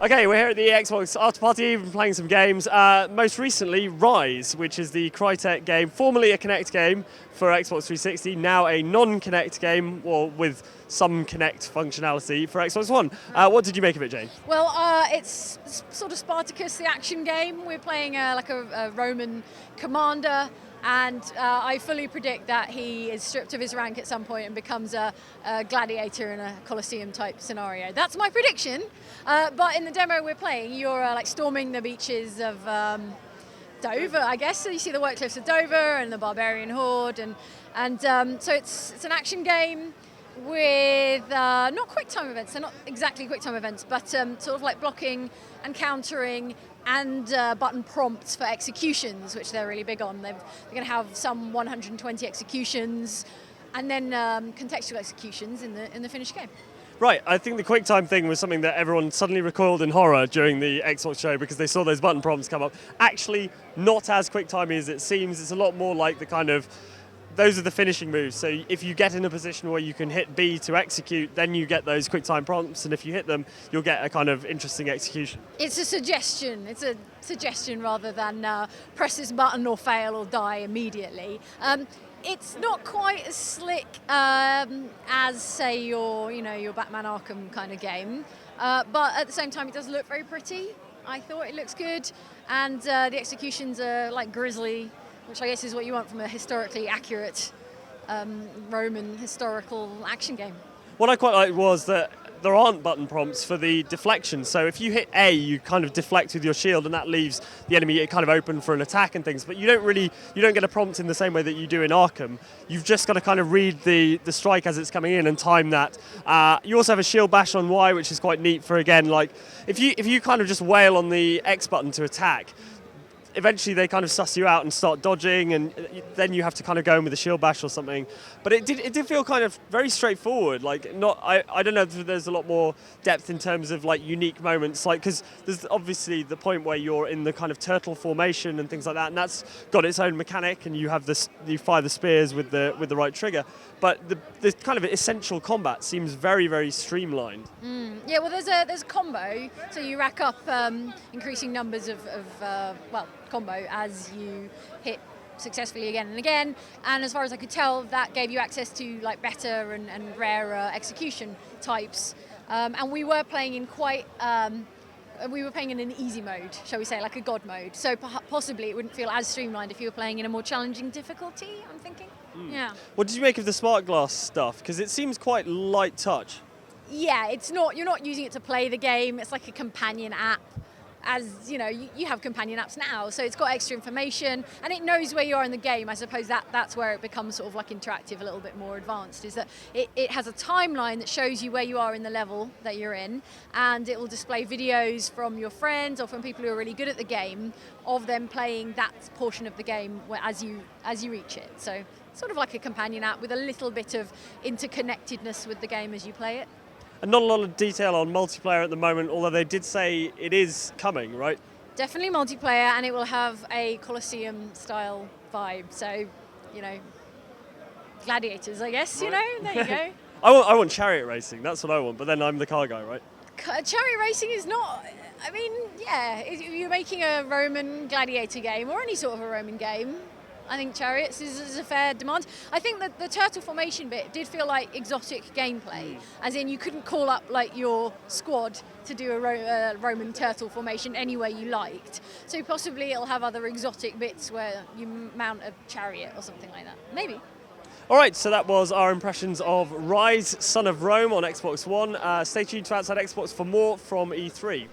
Okay, we're here at the Xbox After Party, we've been playing some games. Most recently, Ryse, which is the Crytek game, formerly a Kinect game for Xbox 360, now a non-Kinect game, or with some Kinect functionality for Xbox One. What did you make of it, Jane? Well, it's sort of Spartacus, the action game. We're playing like a Roman commander, and I fully predict that he is stripped of his rank at some point and becomes a gladiator in a Colosseum type scenario. That's my prediction. But in the demo we're playing, you're like storming the beaches of Dover, I guess. So you see the white cliffs of Dover and the barbarian horde, and so it's an action game with not quick time events. They're not exactly quick time events, but sort of like blocking and countering and button prompts for executions, which they're really big on. They're going to have some 120 executions, and then contextual executions in the finished game. Right, I think the QuickTime thing was something that everyone suddenly recoiled in horror during the Xbox show because they saw those button prompts come up. Actually, not as QuickTime as it seems. It's a lot more like the kind of, those are the finishing moves. So if you get in a position where you can hit B to execute, then you get those QuickTime prompts, and if you hit them, you'll get a kind of interesting execution. It's a suggestion. It's a suggestion rather than press this button or fail or die immediately. It's not quite as slick as, say, your Batman Arkham kind of game, but at the same time, it does look very pretty. I thought it looks good, and the executions are like grisly, which I guess is what you want from a historically accurate Roman historical action game. What I quite liked was that there aren't button prompts for the deflection. So if you hit A, you kind of deflect with your shield, and that leaves the enemy kind of open for an attack and things. But you don't get a prompt in the same way that you do in Arkham. You've just got to kind of read the strike as it's coming in and time that. You also have a shield bash on Y, which is quite neat for, again, like if you kind of just wail on the X button to attack, eventually they kind of suss you out and start dodging, and then you have to kind of go in with a shield bash or something. But it did feel kind of very straightforward. Like I don't know if there's a lot more depth in terms of like unique moments, like because there's obviously the point where you're in the kind of turtle formation and things like that, and that's got its own mechanic, and you have this, you fire the spears with the right trigger. But the kind of essential combat seems very, very streamlined. Yeah, well, there's a combo, so you rack up increasing numbers of combo as you hit successfully again and again, and as far as I could tell, that gave you access to like better and rarer execution types, and we were playing in in an easy mode, shall we say, like a god mode, so possibly it wouldn't feel as streamlined if you were playing in a more challenging difficulty, I'm thinking. Yeah. What did you make of the smart glass stuff? Because it seems quite light touch. Yeah, you're not using it to play the game, it's like a companion app. As you know, you have companion apps now, so it's got extra information and it knows where you are in the game. I suppose that's where it becomes sort of like interactive, a little bit more advanced, is that it has a timeline that shows you where you are in the level that you're in, and it will display videos from your friends or from people who are really good at the game of them playing that portion of the game as you reach it. So sort of like a companion app with a little bit of interconnectedness with the game as you play it. And not a lot of detail on multiplayer at the moment, although they did say it is coming, right? Definitely multiplayer, and it will have a Colosseum-style vibe. So, gladiators, I guess, right. There you go. I want chariot racing, that's what I want, but then I'm the car guy, right? Chariot racing is not, if you're making a Roman gladiator game, or any sort of a Roman game, I think chariots is a fair demand. I think that the turtle formation bit did feel like exotic gameplay, as in you couldn't call up like your squad to do a Roman turtle formation any way you liked. So possibly it'll have other exotic bits where you mount a chariot or something like that. Maybe. All right, so that was our impressions of Ryse, Son of Rome on Xbox One. Stay tuned to Outside Xbox for more from E3.